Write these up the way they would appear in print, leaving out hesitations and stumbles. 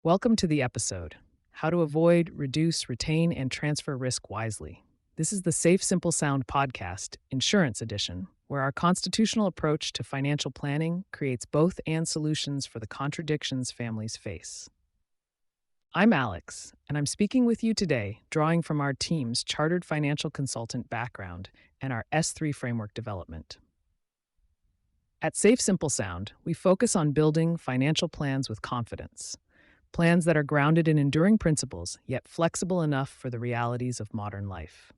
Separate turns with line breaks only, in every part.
Welcome to the episode How to Avoid, Reduce, Retain, and Transfer Risk Wisely. This is the Safe Simple Sound podcast, Insurance Edition, where our constitutional approach to financial planning creates both and solutions for the contradictions families face. I'm Alex, and I'm speaking with you today, drawing from our team's chartered financial consultant background and our S3 framework development. At Safe Simple Sound, we focus on building financial plans with confidence. Plans that are grounded in enduring principles, yet flexible enough for the realities of modern life.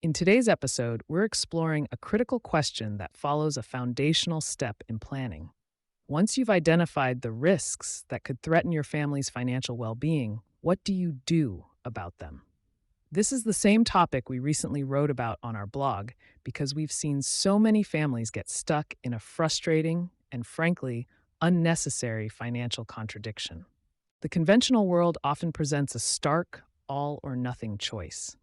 In today's episode, we're exploring a critical question that follows a foundational step in planning. Once you've identified the risks that could threaten your family's financial well-being, what do you do about them? This is the same topic we recently wrote about on our blog because we've seen so many families get stuck in a frustrating and, frankly, unnecessary financial contradiction. The conventional world often presents a stark, all-or-nothing choice.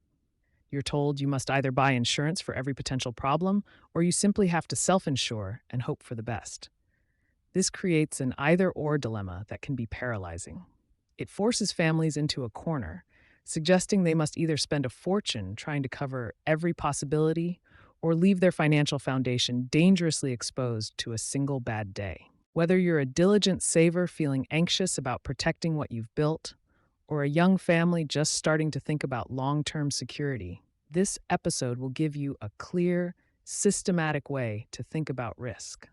You're told you must either buy insurance for every potential problem, or you simply have to self-insure and hope for the best. This creates an either-or dilemma that can be paralyzing. It forces families into a corner, suggesting they must either spend a fortune trying to cover every possibility or leave their financial foundation dangerously exposed to a single bad day. Whether you're a diligent saver feeling anxious about protecting what you've built, or a young family just starting to think about long-term security, this episode will give you a clear, systematic way to think about risk.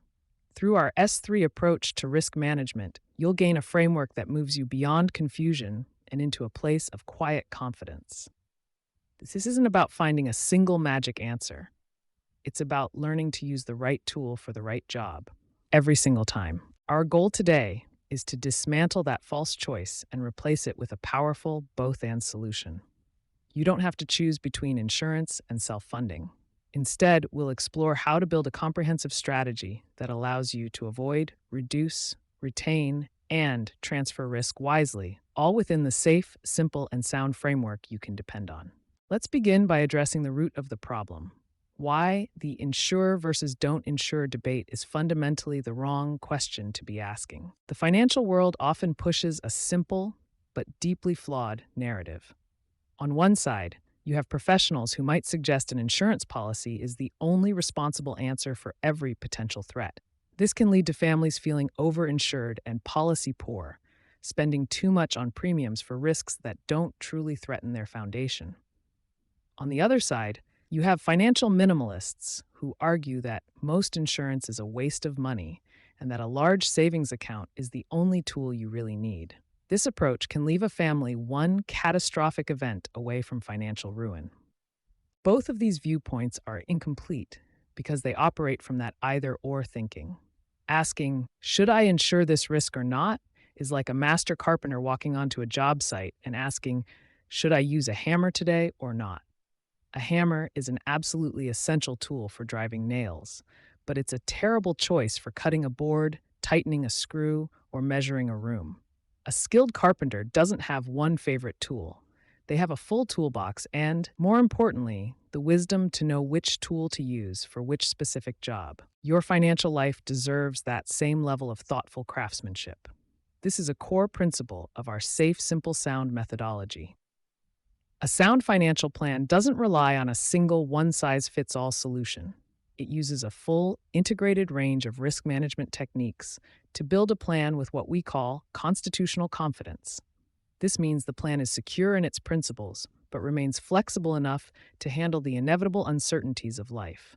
Through our S3 approach to risk management, you'll gain a framework that moves you beyond confusion and into a place of quiet confidence. This isn't about finding a single magic answer. It's about learning to use the right tool for the right job every single time. Our goal today is to dismantle that false choice and replace it with a powerful both-and solution. You don't have to choose between insurance and self-funding. Instead, we'll explore how to build a comprehensive strategy that allows you to avoid, reduce, retain, and transfer risk wisely, all within the safe, simple, and sound framework you can depend on. Let's begin by addressing the root of the problem. Why the insure versus don't insure debate is fundamentally the wrong question to be asking. The financial world often pushes a simple but deeply flawed narrative. On one side, you have professionals who might suggest an insurance policy is the only responsible answer for every potential threat. This can lead to families feeling overinsured and policy poor, spending too much on premiums for risks that don't truly threaten their foundation. On the other side, you have financial minimalists who argue that most insurance is a waste of money and that a large savings account is the only tool you really need. This approach can leave a family one catastrophic event away from financial ruin. Both of these viewpoints are incomplete because they operate from that either-or thinking. Asking, should I insure this risk or not, is like a master carpenter walking onto a job site and asking, should I use a hammer today or not? A hammer is an absolutely essential tool for driving nails, but it's a terrible choice for cutting a board, tightening a screw, or measuring a room. A skilled carpenter doesn't have one favorite tool. They have a full toolbox and, more importantly, the wisdom to know which tool to use for which specific job. Your financial life deserves that same level of thoughtful craftsmanship. This is a core principle of our Safe Simple Sound methodology. A sound financial plan doesn't rely on a single one-size-fits-all solution. It uses a full, integrated range of risk management techniques to build a plan with what we call constitutional confidence. This means the plan is secure in its principles, but remains flexible enough to handle the inevitable uncertainties of life.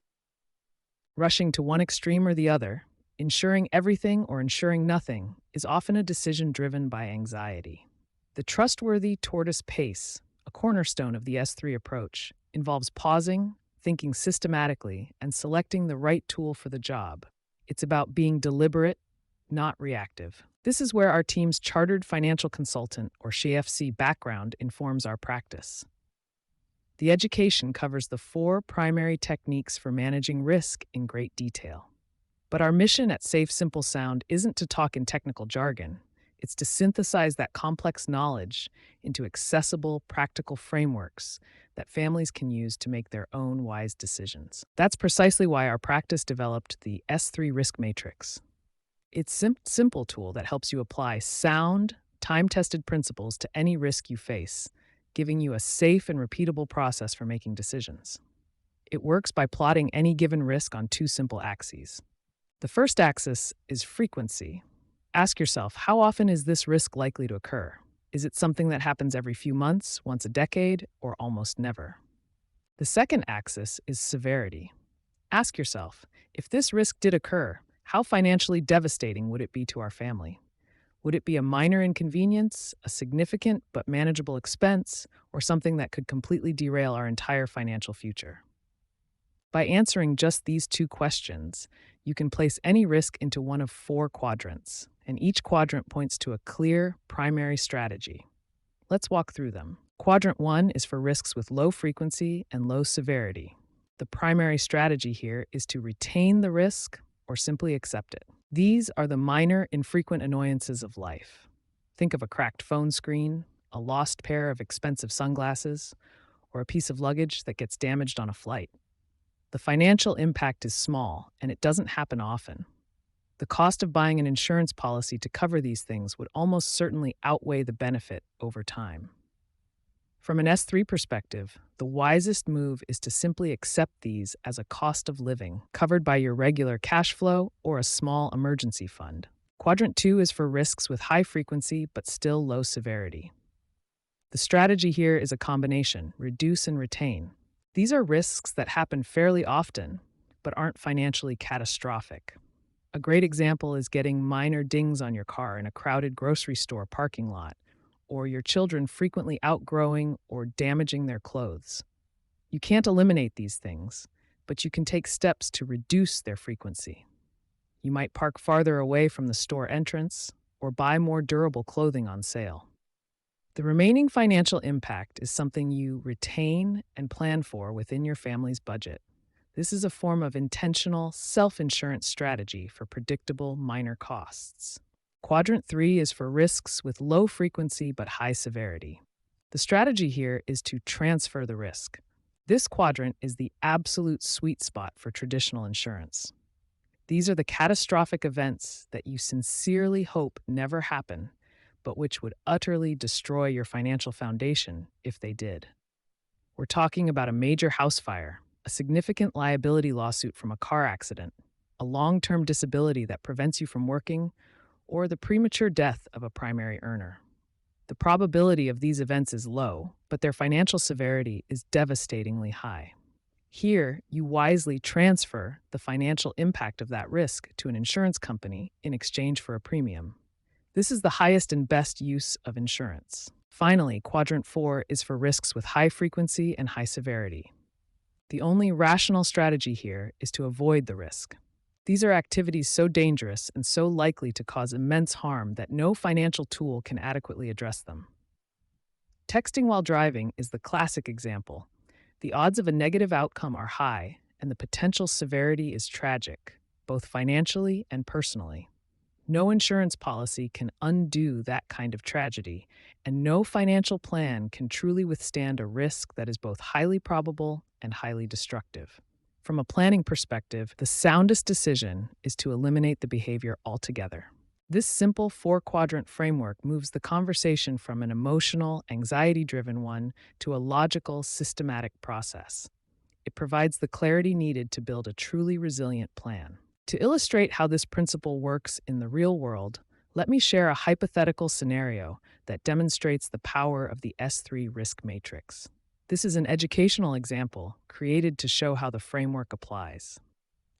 Rushing to one extreme or the other, insuring everything or insuring nothing, is often a decision driven by anxiety. The trustworthy tortoise pace, a cornerstone of the S3 approach, involves pausing, thinking systematically, and selecting the right tool for the job. It's about being deliberate, not reactive. This is where our team's chartered financial consultant, or CFC, background informs our practice. The education covers the 4 primary techniques for managing risk in great detail. But our mission at Safe Simple Sound isn't to talk in technical jargon. It's to synthesize that complex knowledge into accessible, practical frameworks that families can use to make their own wise decisions. That's precisely why our practice developed the S3 Risk Matrix. It's a simple tool that helps you apply sound, time-tested principles to any risk you face, giving you a safe and repeatable process for making decisions. It works by plotting any given risk on two simple axes. The first axis is frequency. Ask yourself, how often is this risk likely to occur? Is it something that happens every few months, once a decade, or almost never? The second axis is severity. Ask yourself, if this risk did occur, how financially devastating would it be to our family? Would it be a minor inconvenience, a significant but manageable expense, or something that could completely derail our entire financial future? By answering just these two questions, you can place any risk into one of four quadrants, and each quadrant points to a clear, primary strategy. Let's walk through them. Quadrant 1 is for risks with low frequency and low severity. The primary strategy here is to retain the risk or simply accept it. These are the minor, infrequent annoyances of life. Think of a cracked phone screen, a lost pair of expensive sunglasses, or a piece of luggage that gets damaged on a flight. The financial impact is small, and it doesn't happen often. The cost of buying an insurance policy to cover these things would almost certainly outweigh the benefit over time. From an S3 perspective, the wisest move is to simply accept these as a cost of living, covered by your regular cash flow or a small emergency fund. Quadrant 2 is for risks with high frequency but still low severity. The strategy here is a combination: reduce and retain. These are risks that happen fairly often, but aren't financially catastrophic. A great example is getting minor dings on your car in a crowded grocery store parking lot, or your children frequently outgrowing or damaging their clothes. You can't eliminate these things, but you can take steps to reduce their frequency. You might park farther away from the store entrance or buy more durable clothing on sale. The remaining financial impact is something you retain and plan for within your family's budget. This is a form of intentional self-insurance strategy for predictable minor costs. Quadrant 3 is for risks with low frequency but high severity. The strategy here is to transfer the risk. This quadrant is the absolute sweet spot for traditional insurance. These are the catastrophic events that you sincerely hope never happen, but which would utterly destroy your financial foundation if they did. We're talking about a major house fire, a significant liability lawsuit from a car accident, a long-term disability that prevents you from working, or the premature death of a primary earner. The probability of these events is low, but their financial severity is devastatingly high. Here, you wisely transfer the financial impact of that risk to an insurance company in exchange for a premium. This is the highest and best use of insurance. Finally, Quadrant 4 is for risks with high frequency and high severity. The only rational strategy here is to avoid the risk. These are activities so dangerous and so likely to cause immense harm that no financial tool can adequately address them. Texting while driving is the classic example. The odds of a negative outcome are high, and the potential severity is tragic, both financially and personally. No insurance policy can undo that kind of tragedy, and no financial plan can truly withstand a risk that is both highly probable and highly destructive. From a planning perspective, the soundest decision is to eliminate the behavior altogether. This simple four-quadrant framework moves the conversation from an emotional, anxiety-driven one to a logical, systematic process. It provides the clarity needed to build a truly resilient plan. To illustrate how this principle works in the real world, let me share a hypothetical scenario that demonstrates the power of the S3 risk matrix. This is an educational example created to show how the framework applies.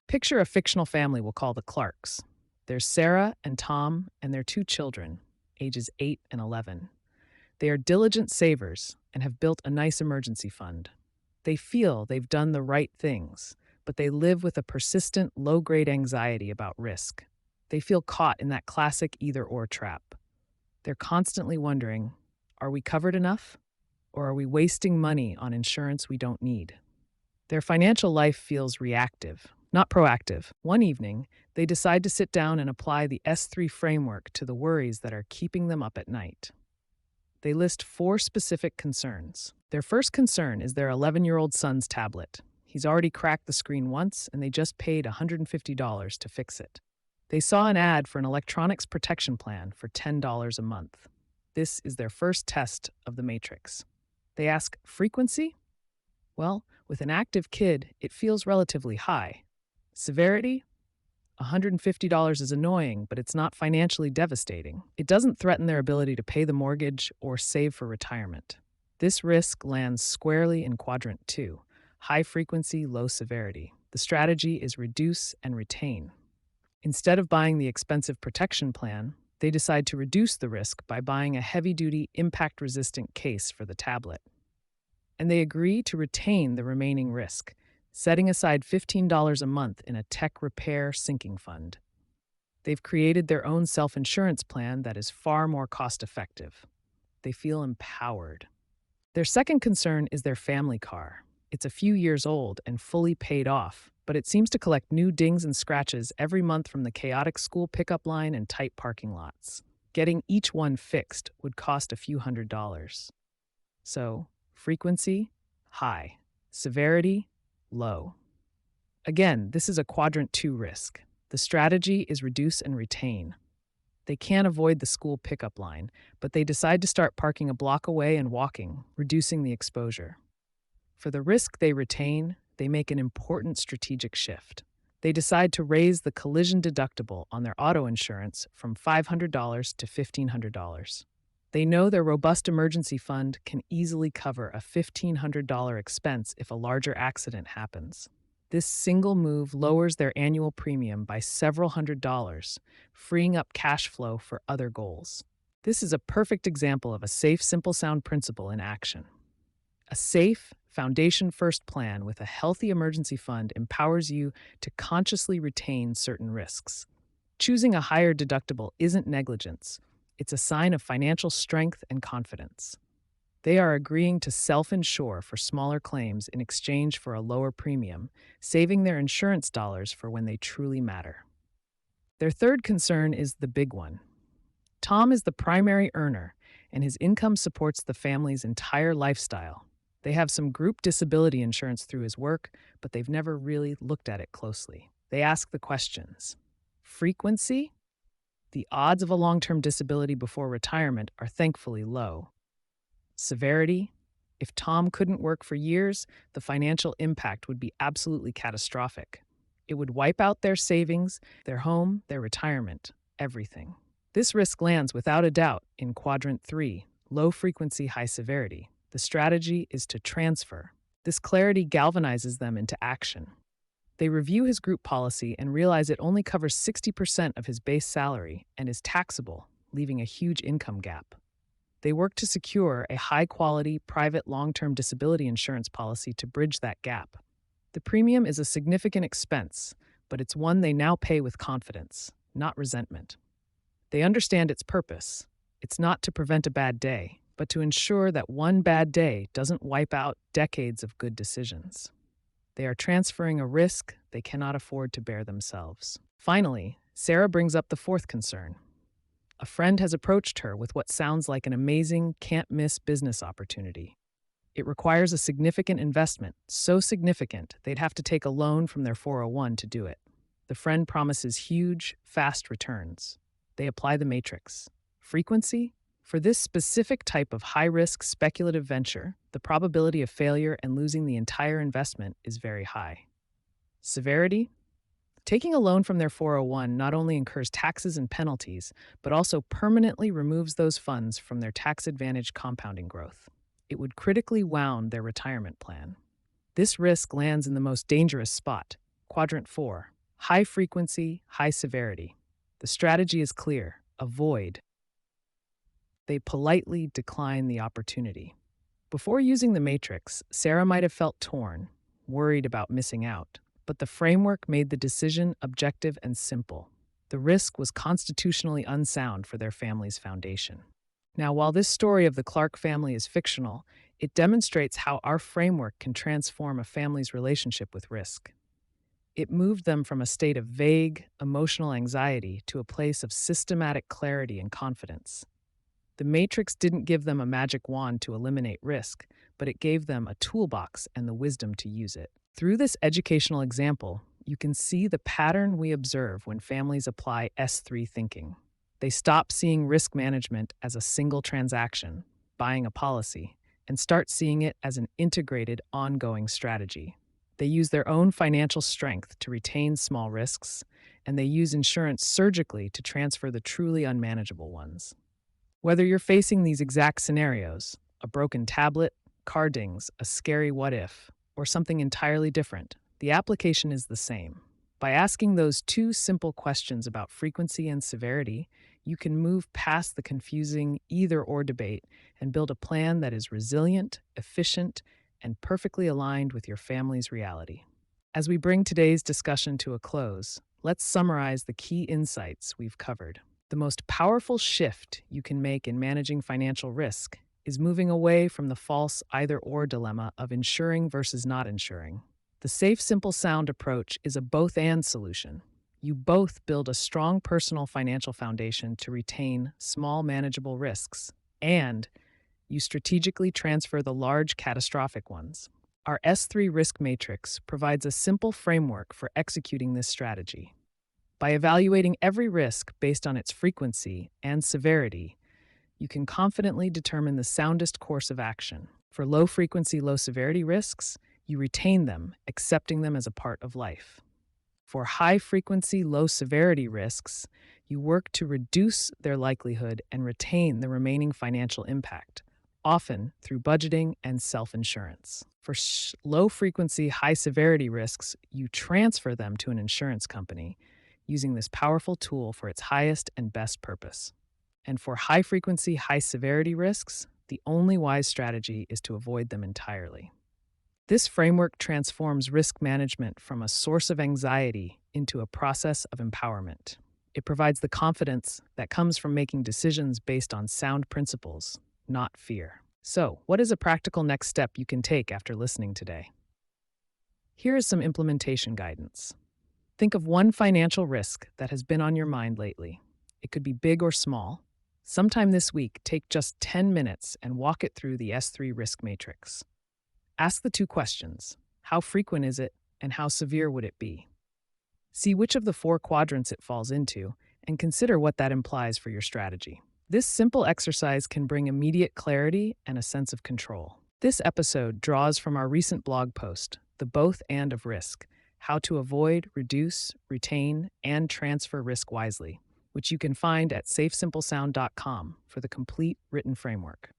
Picture a fictional family we'll call the Clarks. There's Sarah and Tom and their two children, ages 8 and 11. They are diligent savers and have built a nice emergency fund. They feel they've done the right things, but they live with a persistent low-grade anxiety about risk. They feel caught in that classic either-or trap. They're constantly wondering, are we covered enough? Or are we wasting money on insurance we don't need? Their financial life feels reactive, not proactive. One evening, they decide to sit down and apply the S3 framework to the worries that are keeping them up at night. They list 4 specific concerns. Their first concern is their 11-year-old son's tablet. He's already cracked the screen once, and they just paid $150 to fix it. They saw an ad for an electronics protection plan for $10 a month. This is their first test of the matrix. They ask, frequency? Well, with an active kid, it feels relatively high. Severity? $150 is annoying, but it's not financially devastating. It doesn't threaten their ability to pay the mortgage or save for retirement. This risk lands squarely in quadrant 2, high frequency, low severity. The strategy is reduce and retain. Instead of buying the expensive protection plan, they decide to reduce the risk by buying a heavy-duty, impact-resistant case for the tablet. And they agree to retain the remaining risk, setting aside $15 a month in a tech repair sinking fund. They've created their own self-insurance plan that is far more cost-effective. They feel empowered. Their second concern is their family car. It's a few years old and fully paid off, but it seems to collect new dings and scratches every month from the chaotic school pickup line and tight parking lots. Getting each one fixed would cost a few $100s. So, frequency, high. Severity, low. Again, this is a quadrant 2 risk. The strategy is reduce and retain. They can't avoid the school pickup line, but they decide to start parking a block away and walking, reducing the exposure. For the risk they retain, they make an important strategic shift. They decide to raise the collision deductible on their auto insurance from $500 to $1,500. They know their robust emergency fund can easily cover a $1,500 expense if a larger accident happens. This single move lowers their annual premium by several $100s, freeing up cash flow for other goals. This is a perfect example of a SafeSimpleSound principle in action. A safe, foundation-first plan with a healthy emergency fund empowers you to consciously retain certain risks. Choosing a higher deductible isn't negligence. It's a sign of financial strength and confidence. They are agreeing to self-insure for smaller claims in exchange for a lower premium, saving their insurance dollars for when they truly matter. Their third concern is the big one. Tom is the primary earner, and his income supports the family's entire lifestyle. They have some group disability insurance through his work, but they've never really looked at it closely. They ask the questions. Frequency? The odds of a long-term disability before retirement are thankfully low. Severity? If Tom couldn't work for years, the financial impact would be absolutely catastrophic. It would wipe out their savings, their home, their retirement, everything. This risk lands without a doubt in quadrant 3, low frequency, high severity. The strategy is to transfer. This clarity galvanizes them into action. They review his group policy and realize it only covers 60% of his base salary and is taxable, leaving a huge income gap. They work to secure a high-quality, private long-term disability insurance policy to bridge that gap. The premium is a significant expense, but it's one they now pay with confidence, not resentment. They understand its purpose. It's not to prevent a bad day, but to ensure that one bad day doesn't wipe out decades of good decisions. They are transferring a risk they cannot afford to bear themselves. Finally, Sarah brings up the fourth concern. A friend has approached her with what sounds like an amazing, can't-miss business opportunity. It requires a significant investment, so significant they'd have to take a loan from their 401 to do it. The friend promises huge, fast returns. They apply the matrix. Frequency? For this specific type of high-risk speculative venture, the probability of failure and losing the entire investment is very high. Severity? Taking a loan from their 401 not only incurs taxes and penalties, but also permanently removes those funds from their tax-advantaged compounding growth. It would critically wound their retirement plan. This risk lands in the most dangerous spot, quadrant 4, high frequency, high severity. The strategy is clear: avoid. They politely decline the opportunity. Before using the matrix, Sarah might have felt torn, worried about missing out, but the framework made the decision objective and simple. The risk was constitutionally unsound for their family's foundation. Now, while this story of the Clark family is fictional, it demonstrates how our framework can transform a family's relationship with risk. It moved them from a state of vague, emotional anxiety to a place of systematic clarity and confidence. The matrix didn't give them a magic wand to eliminate risk, but it gave them a toolbox and the wisdom to use it. Through this educational example, you can see the pattern we observe when families apply S3 thinking. They stop seeing risk management as a single transaction, buying a policy, and start seeing it as an integrated, ongoing strategy. They use their own financial strength to retain small risks, and they use insurance surgically to transfer the truly unmanageable ones. Whether you're facing these exact scenarios, a broken tablet, car dings, a scary what if, or something entirely different, the application is the same. By asking those two simple questions about frequency and severity, you can move past the confusing either-or debate and build a plan that is resilient, efficient, and perfectly aligned with your family's reality. As we bring today's discussion to a close, let's summarize the key insights we've covered. The most powerful shift you can make in managing financial risk is moving away from the false either-or dilemma of insuring versus not insuring. The SafeSimpleSound approach is a both-and solution. You both build a strong personal financial foundation to retain small, manageable risks, and you strategically transfer the large, catastrophic ones. Our S3 risk matrix provides a simple framework for executing this strategy. By evaluating every risk based on its frequency and severity, you can confidently determine the soundest course of action. For low-frequency, low-severity risks, you retain them, accepting them as a part of life. For high-frequency, low-severity risks, you work to reduce their likelihood and retain the remaining financial impact, often through budgeting and self-insurance. For low-frequency, high-severity risks, you transfer them to an insurance company, using this powerful tool for its highest and best purpose. And for high-frequency, high-severity risks, the only wise strategy is to avoid them entirely. This framework transforms risk management from a source of anxiety into a process of empowerment. It provides the confidence that comes from making decisions based on sound principles, not fear. So, what is a practical next step you can take after listening today? Here is some implementation guidance. Think of one financial risk that has been on your mind lately. It could be big or small. Sometime this week, take just 10 minutes and walk it through the S3 risk matrix. Ask the two questions: how frequent is it, and how severe would it be? See which of the 4 quadrants it falls into, and consider what that implies for your strategy. This simple exercise can bring immediate clarity and a sense of control. This episode draws from our recent blog post, The Both and of Risk: How to Avoid, Reduce, Retain, and Transfer Risk Wisely, which you can find at SafeSimpleSound.com for the complete written framework.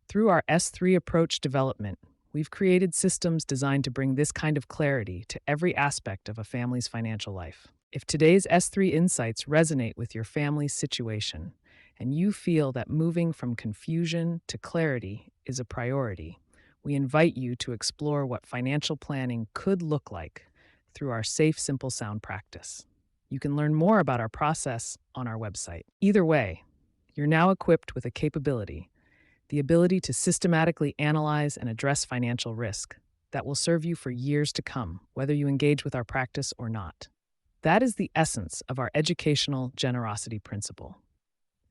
Through our S3 approach development, we've created systems designed to bring this kind of clarity to every aspect of a family's financial life. If today's S3 insights resonate with your family's situation, and you feel that moving from confusion to clarity is a priority, we invite you to explore what financial planning could look like through our Safe Simple Sound practice. You can learn more about our process on our website. Either way, you're now equipped with a capability, the ability to systematically analyze and address financial risk that will serve you for years to come, whether you engage with our practice or not. That is the essence of our educational generosity principle: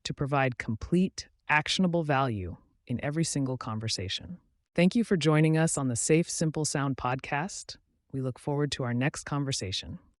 to provide complete, actionable value in every single conversation. Thank you for joining us on the Safe Simple Sound podcast. We look forward to our next conversation.